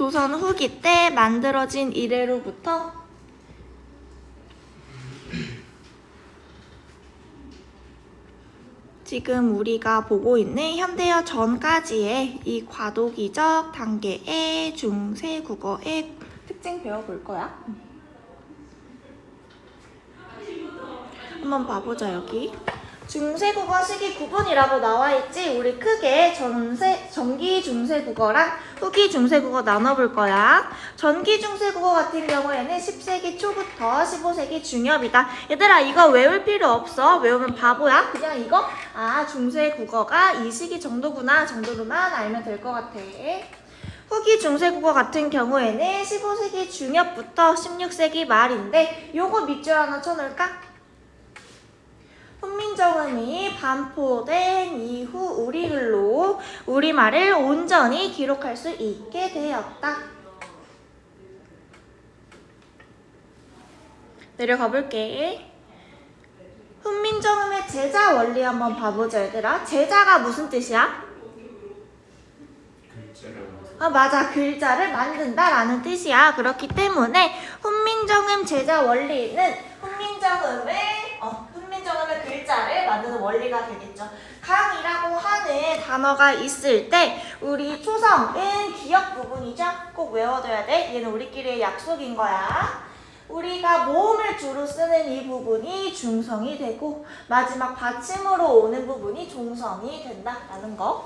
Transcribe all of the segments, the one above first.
조선 후기 때 만들어진 이래로부터 지금 우리가 보고 있는 현대어 전까지의 이 과도기적 단계의 중세 국어의 특징 배워볼 거야. 한번 봐보자. 여기 중세 국어 시기 구분이라고 나와 있지. 우리 크게 전기 중세 국어랑 후기 중세 국어 나눠볼 거야. 전기 중세 국어 같은 경우에는 10세기 초부터 15세기 중엽이다. 얘들아 이거 외울 필요 없어. 외우면 바보야. 그냥 이거 중세 국어가 이 시기 정도구나 정도로만 알면 될 것 같아. 후기 중세 국어 같은 경우에는 15세기 중엽부터 16세기 말인데 요거 밑줄 하나 쳐놓을까? 훈민정음이 반포된 이후 우리글로 우리말을 온전히 기록할 수 있게 되었다. 내려가 볼게. 훈민정음의 제자 원리 한번 봐보자 얘들아. 제자가 무슨 뜻이야? 맞아. 글자를 만든다 라는 뜻이야. 그렇기 때문에 훈민정음 제자 원리는 훈민정음의 글자를 만드는 원리가 되겠죠. 강이라고 하는 단어가 있을 때 우리 초성은 기역 부분이죠. 꼭 외워둬야 돼. 얘는 우리끼리의 약속인 거야. 우리가 모음을 주로 쓰는 이 부분이 중성이 되고 마지막 받침으로 오는 부분이 종성이 된다라는 거.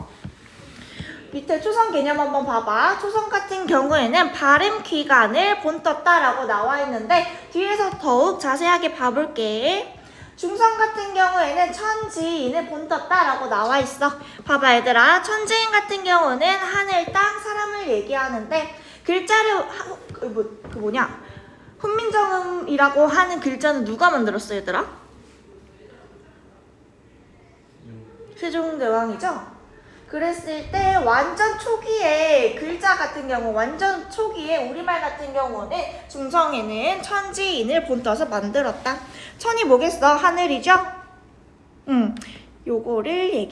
밑에 초성 개념 한번 봐봐. 초성 같은 경우에는 발음 기간을 본떴다라고 나와 있는데 뒤에서 더욱 자세하게 봐볼게. 중성 같은 경우에는 천지인을 본떴다라고 나와 있어. 봐봐 얘들아. 천지인 같은 경우는 하늘, 땅, 사람을 얘기하는데 글자를 훈민정음이라고 하는 글자는 누가 만들었어 얘들아? 세종대왕이죠? 그랬을 때 완전 초기에 글자 같은 경우 완전 초기에 우리말 같은 경우는 중성에는 천지인을 본떠서 만들었다. 천이 뭐겠어? 하늘이죠? 요거를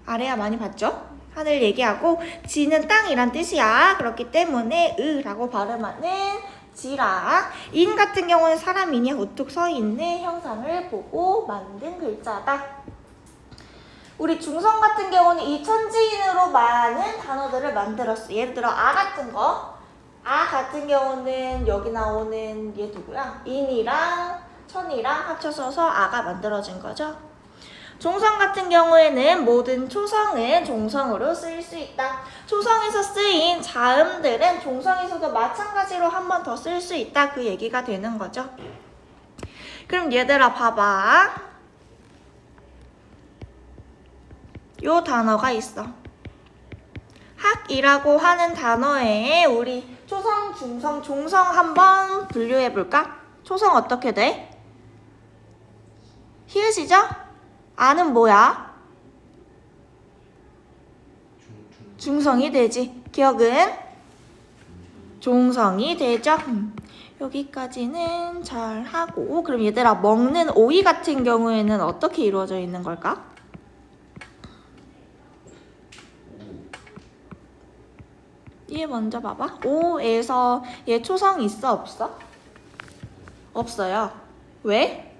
아래야 많이 봤죠? 하늘 얘기하고 지는 땅이란 뜻이야. 그렇기 때문에 으라고 발음하는 지라. 인 같은 경우는 사람이냐 우뚝 서 있는 형상을 보고 만든 글자다. 우리 중성 같은 경우는 이 천지인으로 많은 단어들을 만들었어. 예를 들어 아 같은 거. 아 같은 경우는 여기 나오는 얘 누구야? 인이랑 천이랑 합쳐서 아가 만들어진 거죠. 종성 같은 경우에는 모든 초성은 종성으로 쓰일 수 있다. 초성에서 쓰인 자음들은 종성에서도 마찬가지로 한 번 더 쓸 수 있다. 그 얘기가 되는 거죠. 그럼 얘들아 봐봐. 요 단어가 있어. 학이라고 하는 단어에 우리 초성, 중성, 종성 한번 분류해 볼까? 초성 어떻게 돼? 히읗이죠? 아는 뭐야? 중성이 되지. 기억은 종성이 되죠. 여기까지는 잘 하고. 그럼 얘들아 먹는 오이 같은 경우에는 어떻게 이루어져 있는 걸까? 얘 먼저 봐봐. 오에서 얘 초성 있어 없어? 없어요. 왜?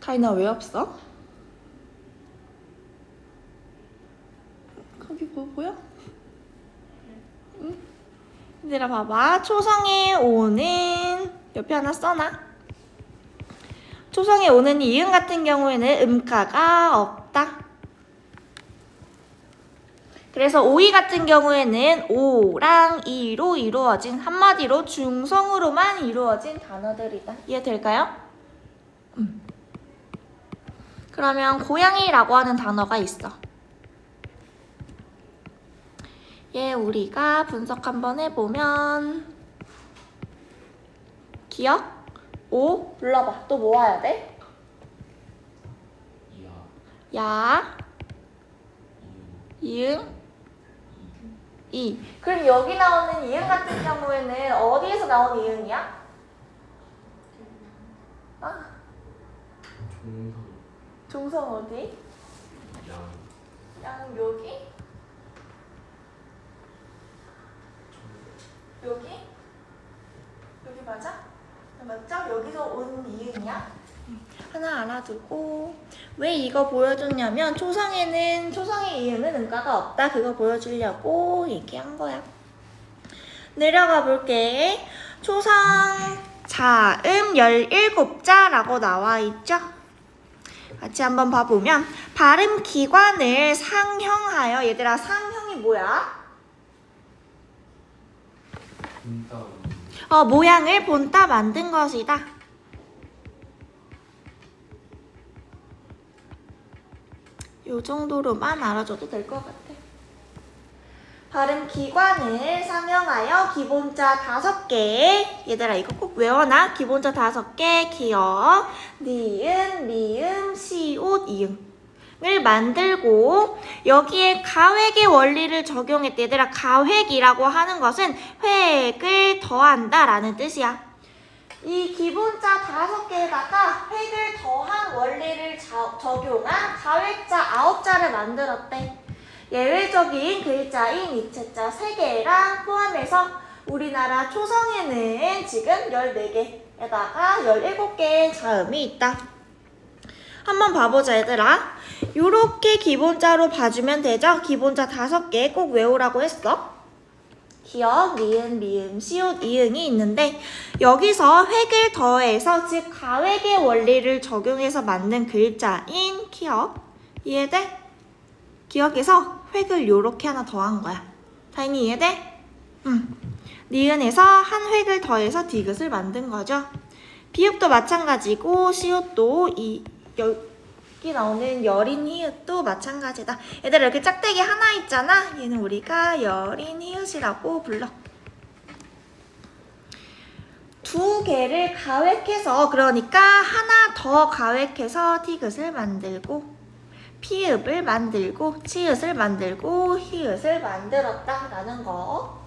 타이나 왜 없어? 거기 보여? 응? 얘들아 봐봐. 초성에 오는 옆에 하나 써놔. 초성에 오는 이응 같은 경우에는 음가가 없다. 그래서 오이 같은 경우에는 오랑 이로 이루어진 한마디로 중성으로만 이루어진 단어들이다. 이해될까요? 그러면 고양이라고 하는 단어가 있어. 얘 우리가 분석 한번 해보면 기억? 오 불러봐. 또 뭐 와야 돼? 야 이응 이. 그럼 여기 나오는 이응 같은 경우에는 어디에서 나온 이응이야? 종성 어디? 양 여기? 여기? 여기 맞아? 맞죠? 여기서 온 이응이야? 하나 알아두고 왜 이거 보여줬냐면 초성의 이응은 음가가 없다. 그거 보여주려고 얘기한 거야. 내려가 볼게. 초성 자음 17자라고 나와 있죠? 같이 한번 봐보면 발음 기관을 상형하여 얘들아 상형이 뭐야? 모양을 본따 만든 것이다. 요 정도로만 알아줘도 될 것 같아. 발음 기관을 상형하여 기본자 5개. 얘들아 이거 꼭 외워놔. 기본자 5개. 기억, 니은, 미음, 시옷, 이응을 만들고 여기에 가획의 원리를 적용했대. 얘들아 가획이라고 하는 것은 획을 더한다 라는 뜻이야. 이 기본자 5개에다가 획을 더한 원리를 적용한 가획자 9자를 만들었대. 예외적인 글자인 이체자 3개랑 포함해서 우리나라 초성에는 지금 14개에다가 17개의 자음이 있다. 한번 봐보자 얘들아. 요렇게 기본자로 봐주면 되죠? 기본자 5개 꼭 외우라고 했어. 기억, 니은, 미음, 시옷, 이응이 있는데 여기서 획을 더해서 즉 가획의 원리를 적용해서 만든 글자인 기억. 이해돼? 기억에서 획을 요렇게 하나 더한 거야. 다인이 이해돼? 응. 니은에서 한 획을 더해서 디귿을 만든 거죠. 비읍도 마찬가지고 시옷도 여기 나오는 여린 히읗도 마찬가지다. 얘들아 이렇게 짝대기 하나 있잖아. 얘는 우리가 여린 히읗이라고 불러. 2개를 가획해서 그러니까 하나 더 가획해서 디귿을 만들고 피읍을 만들고 치읓을 만들고 히읗을 만들었다라는 거.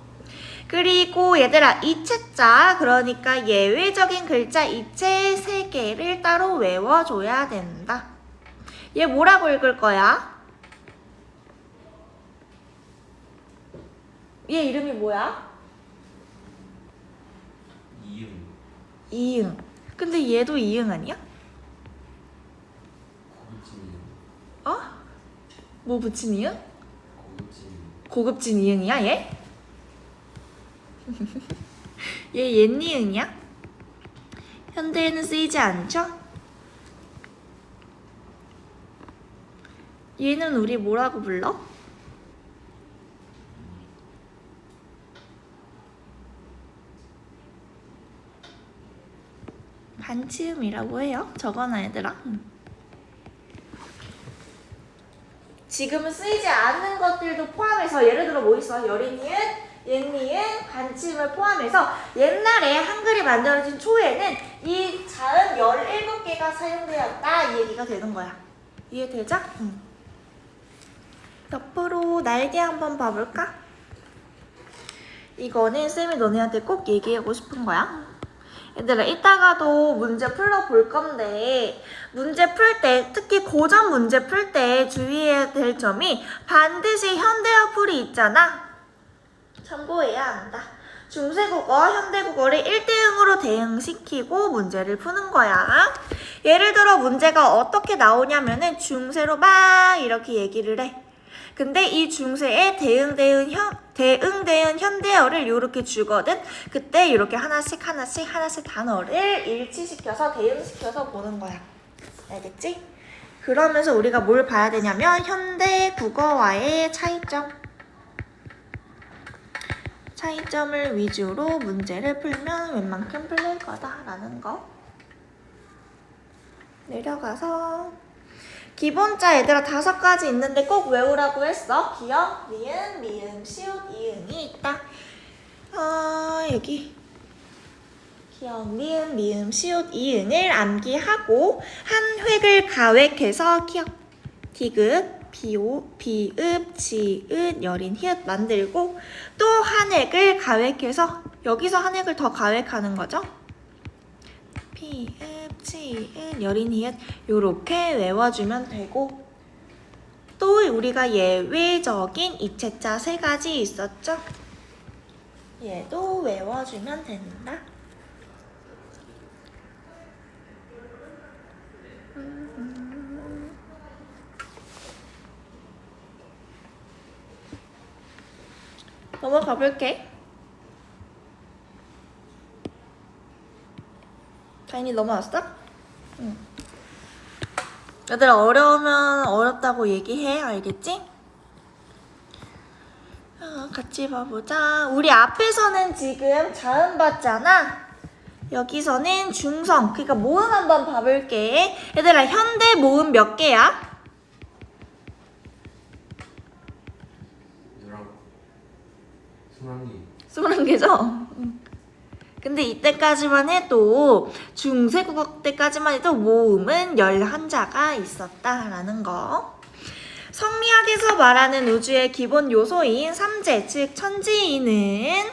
그리고 얘들아 이체자 그러니까 예외적인 글자 이체 3개를 따로 외워줘야 된다. 얘 뭐라고 읽을 거야? 얘 이름이 뭐야? 이응. 이응. 근데 얘도 이응 아니야? 어? 뭐 붙인 이응? 고급진 이응이야 얘? 얘 옛니응이야? 현대에는 쓰이지 않죠? 얘는 우리 뭐라고 불러? 반치음이라고 해요. 적어놔 얘들아. 지금은 쓰이지 않는 것들도 포함해서 예를 들어 뭐 있어? 여린이은, 옛니은, 반치음을 포함해서 옛날에 한글이 만들어진 초에는 이 자음 17개가 사용되었다 이 얘기가 되는 거야. 이해되죠? 응. 옆으로 날개 한번 봐볼까? 이거는 쌤이 너네한테 꼭 얘기하고 싶은 거야. 얘들아 이따가도 문제 풀어볼 건데 문제 풀 때 특히 고전 문제 풀 때 주의해야 될 점이 반드시 현대어풀이 있잖아. 참고해야 한다. 중세국어, 현대국어를 1대0으로 대응시키고 문제를 푸는 거야. 예를 들어 문제가 어떻게 나오냐면은 중세로 막 이렇게 얘기를 해. 근데 이 중세에 대응 현대어를 이렇게 주거든. 그때 이렇게 하나씩 단어를 일치시켜서 대응시켜서 보는 거야. 알겠지? 그러면서 우리가 뭘 봐야 되냐면 현대 국어와의 차이점을 위주로 문제를 풀면 웬만큼 풀릴 거다라는 거. 내려가서 기본자 얘들아 5가지 있는데 꼭 외우라고 했어. 기억, 니은, 미음, 시옷, 이응이 있다. 여기 기억, 니은, 미음, 시옷, 이응을 암기하고 한 획을 가획해서 기억, 디귿, 비읍, 지읒, 여린, 히읗 만들고 또 한 획을 가획해서 여기서 한 획을 더 가획하는 거죠. 피읍, 치읒, 여린, 히읗 요렇게 외워주면 되고 또 우리가 예외적인 이체자 3가지 있었죠. 얘도 외워주면 된다. 넘어가 볼게. 다인이 넘어왔어? 응. 얘들아, 어려우면 어렵다고 얘기해. 알겠지? 같이 봐보자. 우리 앞에서는 지금 자음 봤잖아. 여기서는 중성. 그러니까 모음 한번 봐볼게. 얘들아, 현대 모음 몇 개야? 21개죠? 근데 이때까지만 해도 중세국어 때까지만 해도 모음은 11자가 있었다라는 거. 성리학에서 말하는 우주의 기본 요소인 삼재, 즉 천지인을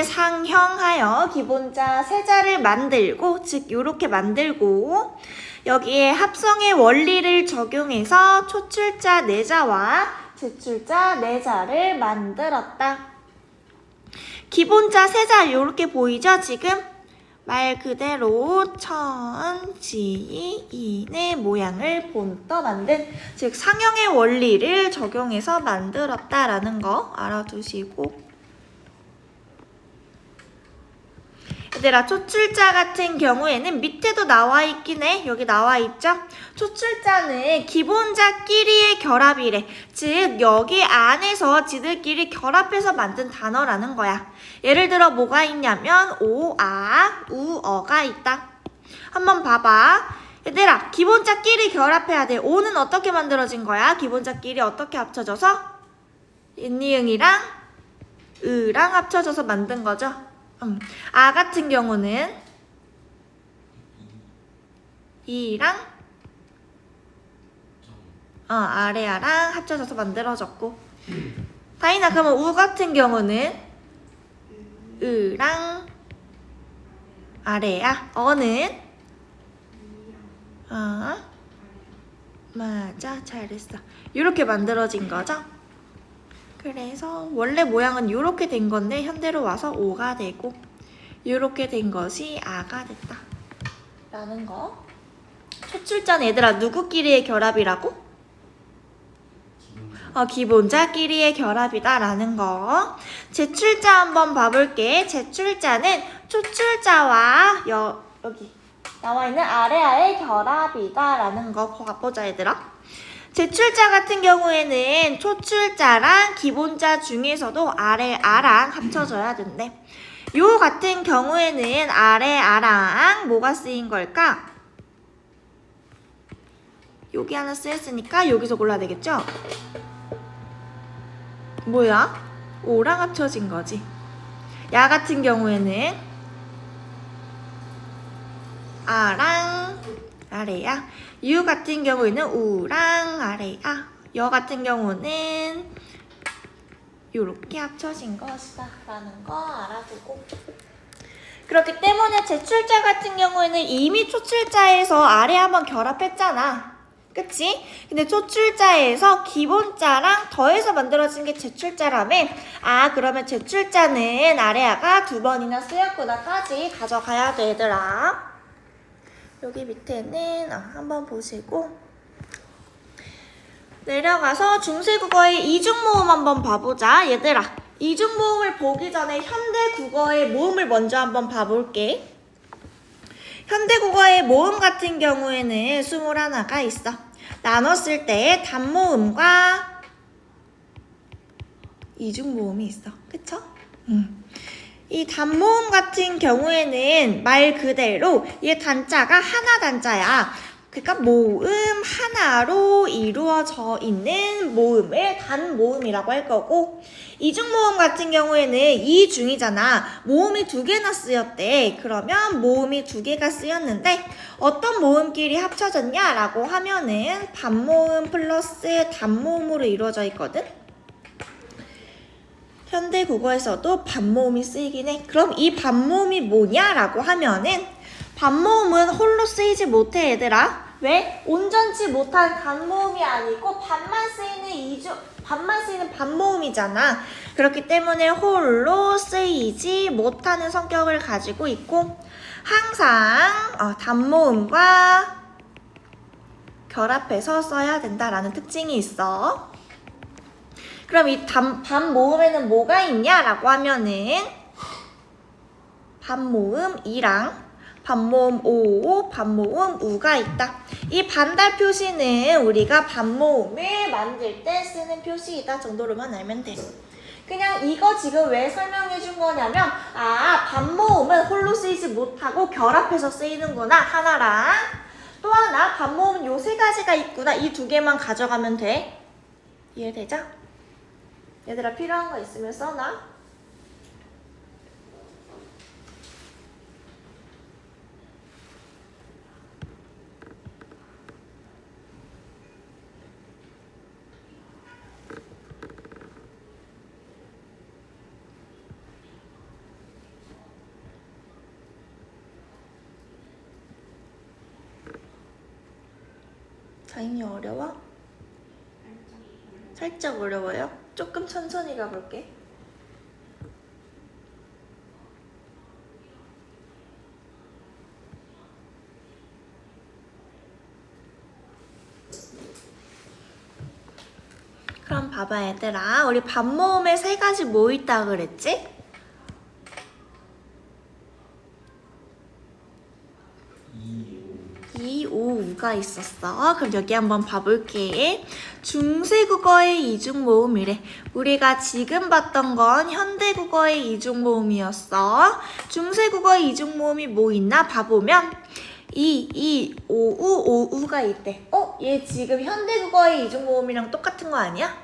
상형하여 기본자 세자를 만들고, 즉 요렇게 만들고, 여기에 합성의 원리를 적용해서 초출자 내자와 제출자 내자를 만들었다. 기본자 세자 요렇게 보이죠? 지금 말 그대로 천지인의 모양을 본떠 만든, 즉 상형의 원리를 적용해서 만들었다라는 거 알아두시고, 얘들아, 초출자 같은 경우에는 밑에도 나와 있긴 해. 여기 나와 있죠? 초출자는 기본자끼리의 결합이래. 즉 여기 안에서 지들끼리 결합해서 만든 단어라는 거야. 예를 들어 뭐가 있냐면 오, 아, 우, 어가 있다. 한번 봐봐. 얘들아, 기본자끼리 결합해야 돼. 오는 어떻게 만들어진 거야? 기본자끼리 어떻게 합쳐져서? 인니응이랑 으랑 합쳐져서 만든 거죠. 아 같은 경우는 이랑 아래아랑 합쳐져서 만들어졌고, 다인아, 그러면 우 같은 경우는 으랑 아래야, 어는 맞아, 잘했어. 이렇게 만들어진 거죠. 그래서 원래 모양은 이렇게 된 건데 현대로 와서 오가 되고, 이렇게 된 것이 아가 됐다 라는 거. 초출자는 얘들아 누구끼리의 결합이라고? 기본자끼리의 결합이다 라는 거. 제출자 한번 봐볼게. 제출자는 초출자와 여기 나와 있는 아래아의 결합이다 라는 거 봐보자 얘들아. 제출자 같은 경우에는 초출자랑 기본자 중에서도 아래 아랑 합쳐져야 된대. 요 같은 경우에는 아래 아랑 뭐가 쓰인 걸까? 여기 하나 쓰였으니까 여기서 골라야 되겠죠? 뭐야? 오랑 합쳐진 거지. 야 같은 경우에는 아랑 아래야. 유 같은 경우에는 우랑 아래야. 여 같은 경우는 요렇게 합쳐진 것이다 라는 거 알아두고, 그렇기 때문에 제출자 같은 경우에는 이미 초출자에서 아래 한번 결합했잖아. 그치? 근데 초출자에서 기본자랑 더해서 만들어진 게 제출자라며. 그러면 제출자는 아래아가 2번이나 쓰였구나까지 가져가야 돼 얘들아. 여기 밑에는 한번 보시고 내려가서 중세국어의 이중모음 한번 봐보자. 얘들아, 이중모음을 보기 전에 현대국어의 모음을 먼저 한번 봐볼게. 현대국어의 모음 같은 경우에는 21가 있어. 나눴을 때 단모음과 이중모음이 있어. 그쵸? 이 단모음 같은 경우에는 말 그대로 얘 단자가 하나 단자야. 그러니까 모음 하나로 이루어져 있는 모음을 단모음이라고 할 거고, 이중모음 같은 경우에는 이중이잖아. 모음이 2개나 쓰였대. 그러면 모음이 2개가 쓰였는데 어떤 모음끼리 합쳐졌냐라고 하면은 반모음 플러스 단모음으로 이루어져 있거든. 현대국어에서도 반모음이 쓰이긴 해. 그럼 이 반모음이 뭐냐라고 하면은, 반모음은 홀로 쓰이지 못해 얘들아. 왜? 온전치 못한 단모음이 아니고 반만 쓰이는 반모음이잖아. 그렇기 때문에 홀로 쓰이지 못하는 성격을 가지고 있고 항상 단모음과 결합해서 써야 된다라는 특징이 있어. 그럼 이 반모음에는 뭐가 있냐라고 하면은 반모음 이랑 반모음 오, 반모음 우가 있다. 이 반달 표시는 우리가 반모음을 만들 때 쓰는 표시이다 정도로만 알면 돼. 그냥 이거 지금 왜 설명해 준 거냐면 반모음은 홀로 쓰이지 못하고 결합해서 쓰이는구나 하나랑 또 하나 반모음은 요 세 가지가 있구나 이 두 개만 가져가면 돼. 이해되죠? 얘들아 필요한 거 있으면 써놔. 자인이 어려워? 살짝 어려워요? 조금 천천히 가볼게. 그럼 봐봐 얘들아, 우리 반모음에 세 가지 뭐 있다 그랬지? 이, 오, 우가 있었어. 그럼 여기 한번 봐볼게. 중세국어의 이중모음이래. 우리가 지금 봤던 건 현대국어의 이중모음이었어. 중세국어의 이중모음이 뭐 있나 봐보면 이, 오우가 있대. 얘 지금 현대국어의 이중모음이랑 똑같은 거 아니야?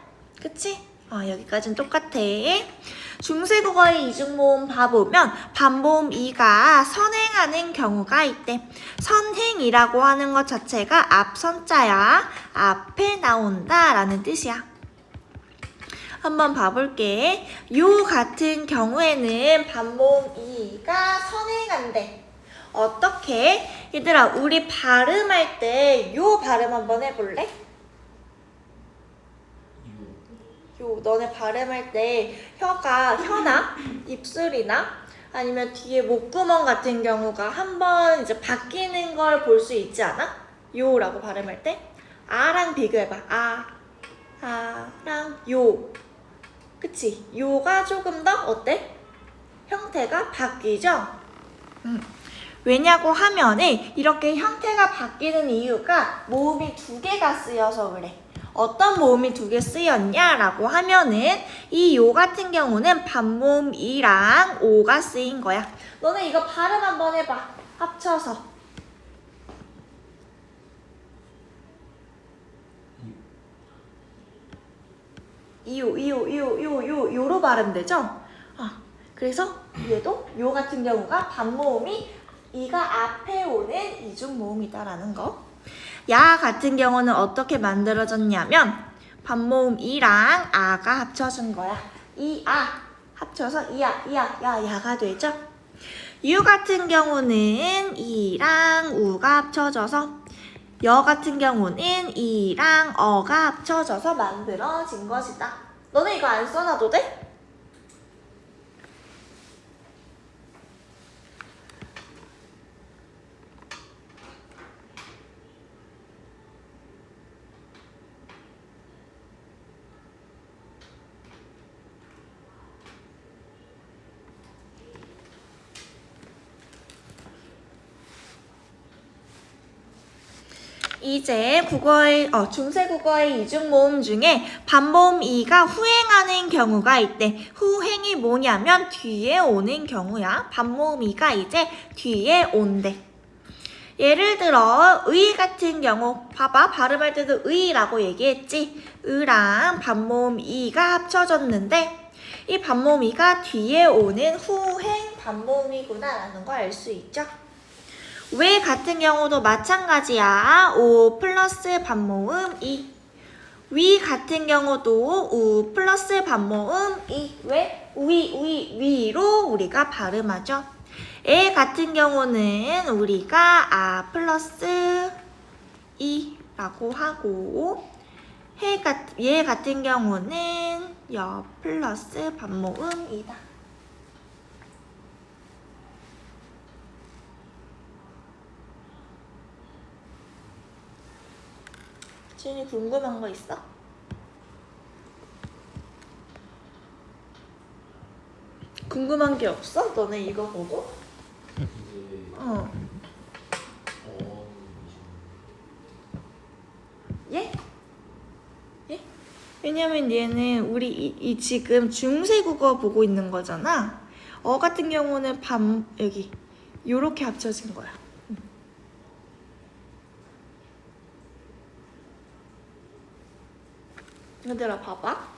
그치? 여기까지는 똑같아. 중세국어의 이중모음 봐보면 반모음 이가 선행하는 경우가 있대. 선행이라고 하는 것 자체가 앞선자야. 앞에 나온다 라는 뜻이야. 한번 봐볼게. 요 같은 경우에는 반모음 이가 선행한대. 어떻게? 얘들아 우리 발음할 때 요 발음 한번 해볼래? 요 너네 발음할 때 혀나 입술이나 아니면 뒤에 목구멍 같은 경우가 한번 이제 바뀌는 걸 볼 수 있지 않아? 요라고 발음할 때 아랑 비교해봐. 아랑 요. 그치? 요가 조금 더 어때? 형태가 바뀌죠? 왜냐고 하면은 이렇게 형태가 바뀌는 이유가 모음이 두 개가 쓰여서 그래. 어떤 모음이 두 개 쓰였냐라고 하면은 이 요 같은 경우는 반모음 이랑 오가 쓰인 거야. 너네 이거 발음 한번 해봐. 합쳐서. 요로 발음되죠? 그래서 얘도 요 같은 경우가 반모음이 이가 앞에 오는 이중모음이다라는 거. 야 같은 경우는 어떻게 만들어졌냐면 반모음 이랑 아가 합쳐진 거야. 합쳐서 야가 되죠. 유 같은 경우는 이랑 우가 합쳐져서 여 같은 경우는 이랑 어가 합쳐져서 만들어진 것이다. 너네 이거 안 써놔도 돼? 이제 중세국어의 이중모음 중에 반모음 이가 후행하는 경우가 있대. 후행이 뭐냐면 뒤에 오는 경우야. 반모음 이가 이제 뒤에 온대. 예를 들어 의 같은 경우 봐봐. 발음할 때도 의라고 얘기했지. 의랑 반모음 이가 합쳐졌는데 이 반모음 이가 뒤에 오는 후행 반모음이구나 라는 걸 알 수 있죠. 왜 같은 경우도 마찬가지야. 오 플러스 반모음 이. 위 같은 경우도 우 플러스 반모음 이. 왜? 위로 우리가 발음하죠. 에 같은 경우는 우리가 아 플러스 이라고 하고 얘 같은 경우는 여 플러스 반모음이다. 지은이 궁금한 거 있어? 궁금한 게 없어? 너네 이거 보고? 어. 예? 예? 왜냐면 얘는 우리 이 지금 중세국어 보고 있는 거잖아. 같은 경우는 여기 요렇게 합쳐진 거야. 얘들아 봐봐.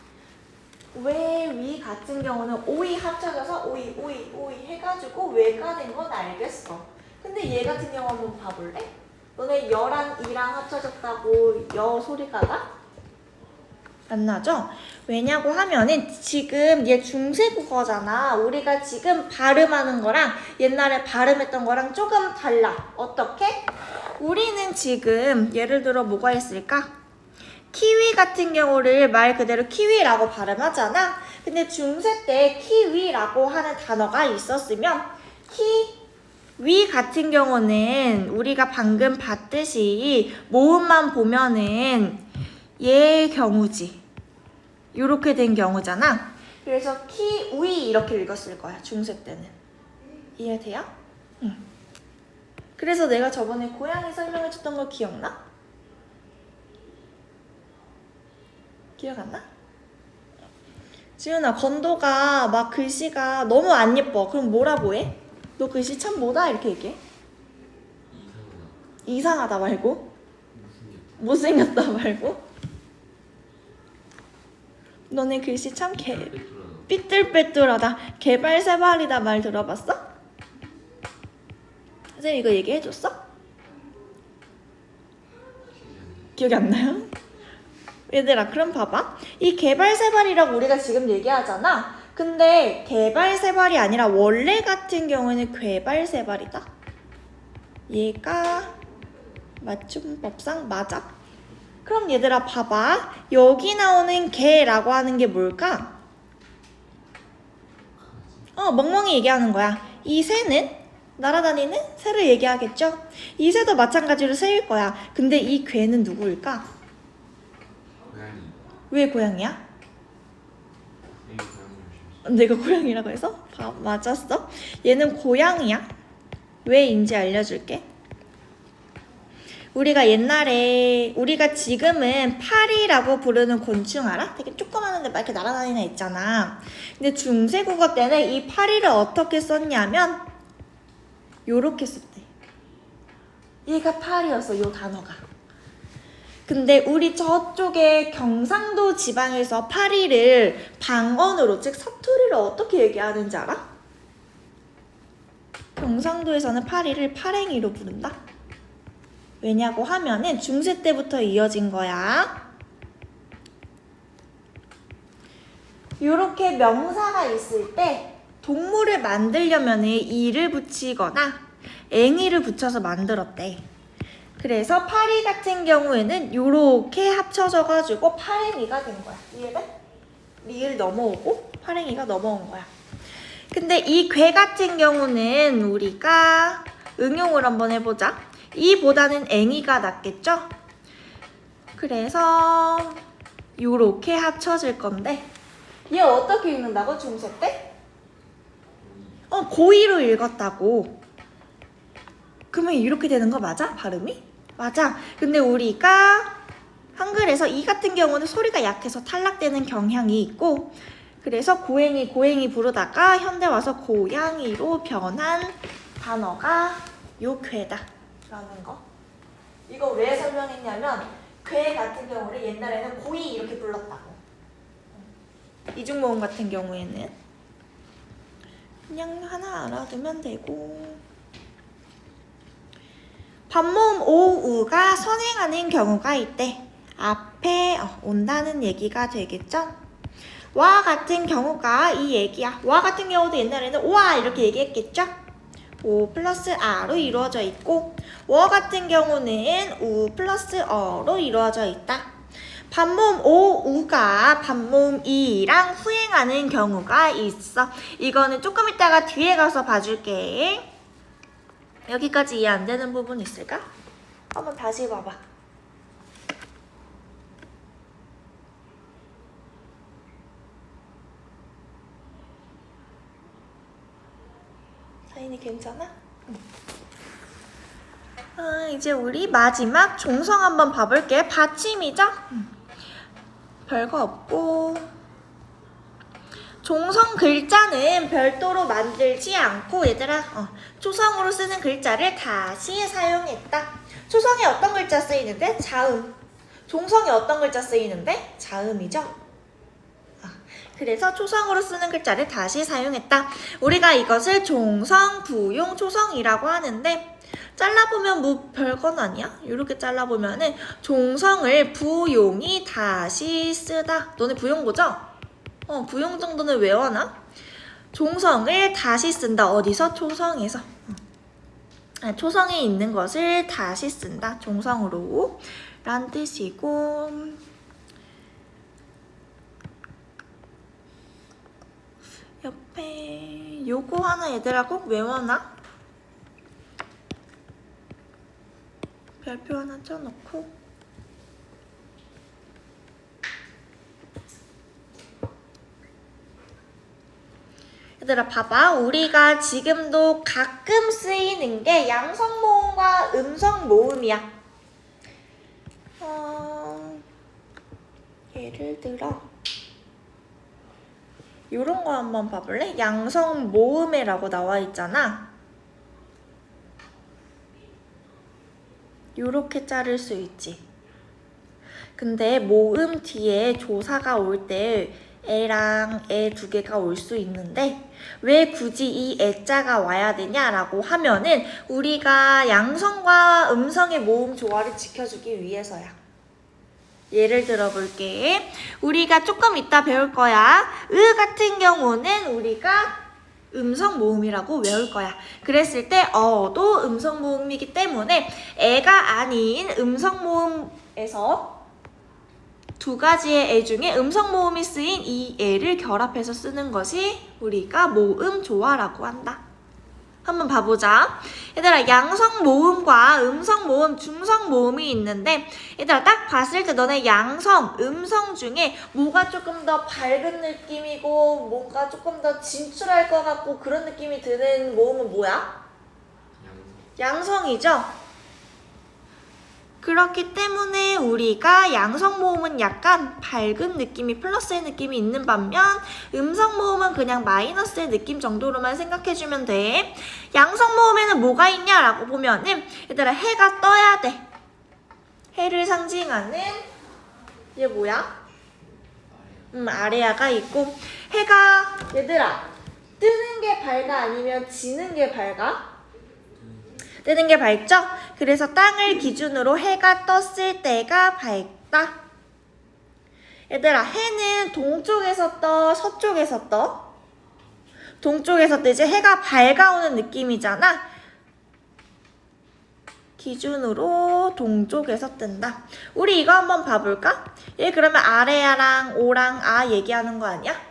왜 위 같은 경우는 오이 합쳐져서 오이 해가지고 왜가 된 건 알겠어. 근데 얘 같은 경우 한번 봐볼래? 너네 여랑 이랑 합쳐졌다고 여 소리가 나? 안 나죠? 왜냐고 하면은 지금 얘 중세국어잖아. 우리가 지금 발음하는 거랑 옛날에 발음했던 거랑 조금 달라. 어떻게? 우리는 지금 예를 들어 뭐가 있을까? 키위 같은 경우를 말 그대로 키위라고 발음하잖아. 근데 중세 때 키위라고 하는 단어가 있었으면 키위 같은 경우는 우리가 방금 봤듯이 모음만 보면은 얘의 경우지. 이렇게 된 경우잖아. 그래서 키위 이렇게 읽었을 거야. 중세 때는. 이해돼요? 응. 그래서 내가 저번에 고양이 설명해줬던 거 기억나? 기억 안 나? 지은아, 건도가 막 글씨가 너무 안 예뻐. 그럼 뭐라고 해? 너 글씨 참 뭐다? 이렇게 얘기해. 이상하다 말고? 못생겼다 말고? 너네 글씨 참 삐뚤빼뚤하다. 개발세발이다 말 들어봤어? 선생님 이거 얘기해줬어? 기억이 안 나요? 얘들아 그럼 봐봐. 이 개발세발이라고 우리가 지금 얘기하잖아. 근데 개발세발이 아니라 원래 같은 경우에는 괴발세발이다. 얘가 맞춤법상 맞아. 그럼 얘들아 봐봐. 여기 나오는 개라고 하는 게 뭘까? 멍멍이 얘기하는 거야. 이 새는 날아다니는 새를 얘기하겠죠? 이 새도 마찬가지로 새일 거야. 근데 이 괴는 누구일까? 왜 고양이야? 내가 고양이라고 해서? 맞았어. 얘는 고양이야. 왜인지 알려줄게. 우리가 지금은 파리라고 부르는 곤충 알아? 되게 조그마한데 막 이렇게 날아다니는 애 있잖아. 근데 중세국어 때는 이 파리를 어떻게 썼냐면 요렇게 썼대. 얘가 파리였어, 요 단어가. 근데 우리 저쪽에 경상도 지방에서 파리를 방언으로, 즉 사투리를 어떻게 얘기하는지 알아? 경상도에서는 파리를 파랭이로 부른다. 왜냐고 하면은 중세 때부터 이어진 거야. 이렇게 명사가 있을 때 동물을 만들려면 이를 붙이거나 앵이를 붙여서 만들었대. 그래서 파리 같은 경우에는 이렇게 합쳐져가지고 파랭이가 된 거야. 이해돼? 리을 넘어오고 파랭이가 넘어온 거야. 근데 이 괴 같은 경우는 우리가 응용을 한번 해보자. 이보다는 앵이가 낫겠죠? 그래서 이렇게 합쳐질 건데 얘 어떻게 읽는다고? 중세 때? 고의로 읽었다고. 그러면 이렇게 되는 거 맞아? 발음이? 맞아. 근데 우리가 한글에서 이 같은 경우는 소리가 약해서 탈락되는 경향이 있고, 그래서 고행이 부르다가 현대 와서 고양이로 변한 단어가 요 괴다 라는 거. 이거 왜 설명했냐면 괴 같은 경우를 옛날에는 고이 이렇게 불렀다고. 이중모음 같은 경우에는 그냥 하나 알아두면 되고. 반모음 오우가 선행하는 경우가 있대. 앞에 온다는 얘기가 되겠죠? 와 같은 경우가 이 얘기야. 와 같은 경우도 옛날에는 와 이렇게 얘기했겠죠? 오 플러스 아로 이루어져 있고 워 같은 경우는 우 플러스 어로 이루어져 있다. 반모음 오, 우가 반모음 이랑 후행하는 경우가 있어. 이거는 조금 이따가 뒤에 가서 봐줄게. 여기까지 이해 안 되는 부분 있을까? 한번 다시 봐봐. 사인이 괜찮아? 이제 우리 마지막 종성 한번 봐볼게. 받침이죠? 별거 없고 종성 글자는 별도로 만들지 않고 얘들아 초성으로 쓰는 글자를 다시 사용했다. 초성에 어떤 글자 쓰이는데? 자음. 종성에 어떤 글자 쓰이는데? 자음이죠? 그래서 초성으로 쓰는 글자를 다시 사용했다. 우리가 이것을 종성, 부용, 초성이라고 하는데 잘라보면 뭐 별건 아니야? 이렇게 잘라보면은 종성을 부용이 다시 쓰다. 너네 부용고죠? 부용 정도는 외워놔? 종성을 다시 쓴다. 어디서? 초성에서. 초성에 있는 것을 다시 쓴다. 종성으로 란 뜻이고 옆에 요거 하나 얘들아 꼭 외워놔. 별표 하나 쳐놓고 얘들아 봐봐. 우리가 지금도 가끔 쓰이는 게 양성 모음과 음성 모음이야. 예를 들어 요런 거 한번 봐볼래? 양성 모음에라고 나와 있잖아. 요렇게 자를 수 있지. 근데 모음 뒤에 조사가 올 때 애랑 애 두 개가 올 수 있는데 왜 굳이 이 애자가 와야 되냐라고 하면은 우리가 양성과 음성의 모음 조화를 지켜주기 위해서야. 예를 들어 볼게. 우리가 조금 이따 배울 거야. 으 같은 경우는 우리가 음성 모음이라고 외울 거야. 그랬을 때 어도 음성 모음이기 때문에 애가 아닌 음성 모음에서 두 가지의 애 중에 음성 모음이 쓰인 이 애를 결합해서 쓰는 것이 우리가 모음 조화라고 한다. 한번 봐보자. 얘들아 양성 모음과 음성 모음, 중성 모음이 있는데 얘들아 딱 봤을 때 너네 양성, 음성 중에 뭐가 조금 더 밝은 느낌이고 뭔가 조금 더 진출할 것 같고 그런 느낌이 드는 모음은 뭐야? 양성이죠? 그렇기 때문에 우리가 양성 모음은 약간 밝은 느낌이 플러스의 느낌이 있는 반면 음성 모음은 그냥 마이너스의 느낌 정도로만 생각해주면 돼. 양성 모음에는 뭐가 있냐라고 보면은 얘들아 해가 떠야 돼. 해를 상징하는 얘 뭐야? 아레아가 있고 해가 얘들아 뜨는 게 밝아 아니면 지는 게 밝아? 뜨는 게 밝죠? 그래서 땅을 기준으로 해가 떴을 때가 밝다. 얘들아 해는 동쪽에서 떠, 서쪽에서 떠? 동쪽에서 뜨지. 해가 밝아오는 느낌이잖아. 기준으로 동쪽에서 뜬다. 우리 이거 한번 봐볼까? 얘 그러면 아레아랑 오랑 아 얘기하는 거 아니야?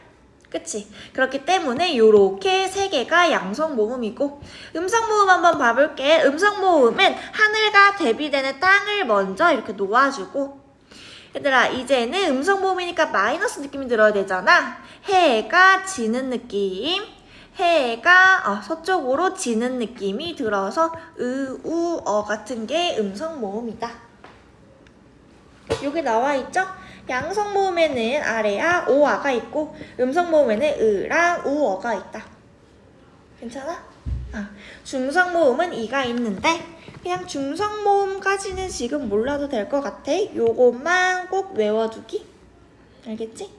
그치? 그렇기 때문에 요렇게 세 개가 양성 모음이고 음성 모음 한번 봐볼게. 음성 모음은 하늘과 대비되는 땅을 먼저 이렇게 놓아주고 얘들아 이제는 음성 모음이니까 마이너스 느낌이 들어야 되잖아. 해가 지는 느낌, 해가 서쪽으로 지는 느낌이 들어서 으, 우, 어 같은 게 음성 모음이다. 여기 나와 있죠? 양성 모음에는 아래아, 오아가 있고 음성 모음에는 으랑 우어가 있다. 괜찮아? 중성 모음은 이가 있는데 그냥 중성 모음까지는 지금 몰라도 될 것 같아. 요것만 꼭 외워두기. 알겠지?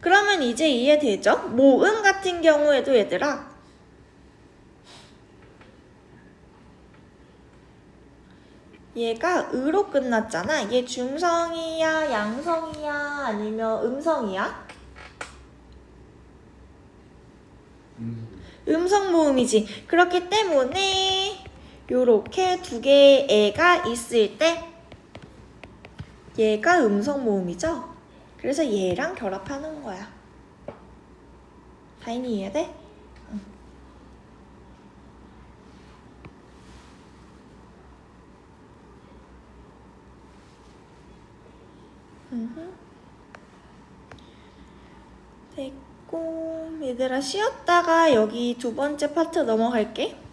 그러면 이제 이해되죠? 모음 같은 경우에도 얘들아 얘가 으로 끝났잖아. 얘 중성이야, 양성이야, 아니면 음성이야? 음성 모음이지. 그렇기 때문에 요렇게 두 개의 애가 있을 때 얘가 음성 모음이죠. 그래서 얘랑 결합하는 거야. 다인이 이해돼? 됐고 얘들아 쉬었다가 여기 두 번째 파트 넘어갈게.